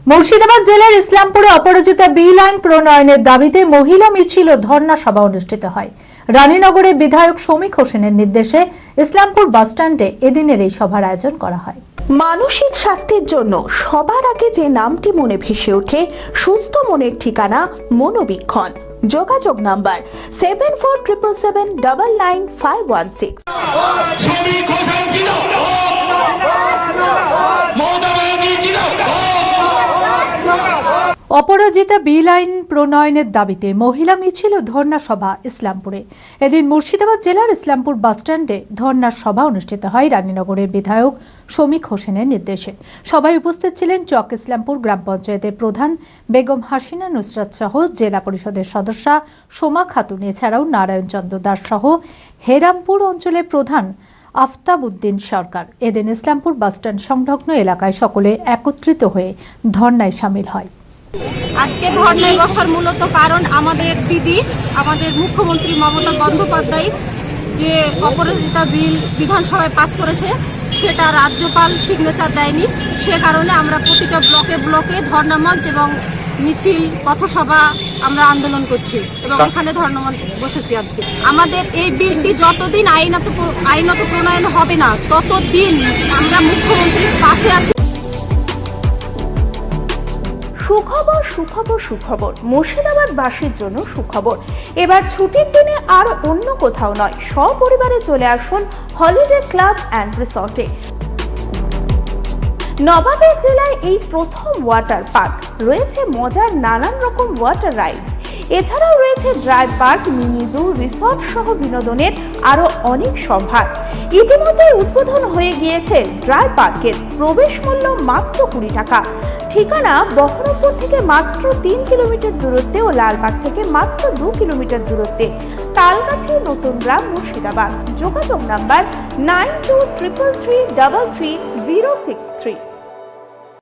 মুর্শিদাবাদ জেলার ইসলামপুরে অপরাজিতা B line প্রণয়নের দাবিতে মহিলা মিছিল ও ধর্ণা সভা অনুষ্ঠিত হয়। রানীনগরের বিধায়ক সমীক হোসেনের নির্দেশে ইসলামপুর বাসস্ট্যান্ডে এদিনের এই সভার আয়োজন করা হয়। মানসিক স্বাস্থ্যের জন্য সবার আগে যে নামটি মনে ভেসে ওঠে, সুস্থ মনের ঠিকানা মনোবীক্ষণ। যোগাযোগ নাম্বার 7477799516। অপরাজিতা বি লাইন প্রণয়নের দাবিতে মহিলা মিছিল ও ধর্ণা সভা ইসলামপুরে। এদিন মুর্শিদাবাদ জেলার ইসলামপুর বাসস্ট্যান্ডে ধর্ণার সভা অনুষ্ঠিত হয় রানীনগরের বিধায়ক সমীক হোসেনের নির্দেশে। সভায় উপস্থিত ছিলেন চক ইসলামপুর গ্রাম পঞ্চায়েতের প্রধান বেগম হাসিনা নুসরাত সহ জেলা পরিষদের সদস্যা সোমা খাতুন, এছাড়াও নারায়ণ চন্দ্র দাস সহ হেরামপুর অঞ্চলের প্রধান আফতাব উদ্দিন সরকার। এদিন ইসলামপুর বাসস্ট্যান্ড সংলগ্ন এলাকায় সকলে একত্রিত হয়ে ধর্ণায় সামিল হয়। আজকে ধর্নায় বসার মূলত কারণ আমাদের দিদি, আমাদের মুখ্যমন্ত্রী মমতা বন্দ্যোপাধ্যায় যে অপরাজিতা বিল বিধানসভায় পাস করেছে সেটা রাজ্যপাল সিগনেচার দেয়নি। সে কারণে আমরা প্রতিটা ব্লকে ব্লকে ধর্না মঞ্চ এবং মিছিল পথসভা আমরা আন্দোলন করছি এবং এখানে ধর্না মঞ্চ বসেছি। আজকে আমাদের এই বিলটি যতদিন আইনত প্রণয়ন হবে না ততদিন আমরা মুখ্যমন্ত্রীর পাশে আছি। সুখবর সুখবর সুখবর, মুর্শিদাবাদবাসীর জন্য সুখবর। এবার ছুটির দিনে আর অন্য কোথাও নয়, সপরিবারে চলে আসুন হলিডে ক্লাব অ্যান্ড রিসর্টে। নবাবের জেলায় এই প্রথম ওয়াটার পার্ক রয়েছে, মজার নানান রকম ওয়াটার রাইডস, এছাড়াও রয়েছে dry park, mini zoo, resort সহ বিনোদনের আরো অনেক সম্ভার। ইতিমধ্যে উদ্বোধন হয়ে গিয়েছে ড্রাই পার্কের প্রবেশ মূল্য মাত্র 20 টাকা। ঠিকানা বহরমপুর থেকে মাত্র 3 কিলোমিটার দূরত্বে ও লালবাগ থেকে মাত্র 2 কিলোমিটার দূরত্বে, তালগাছি, নতুন গ্রাম, মুর্শিদাবাদ। যোগাযোগ নাম্বার 9233333063।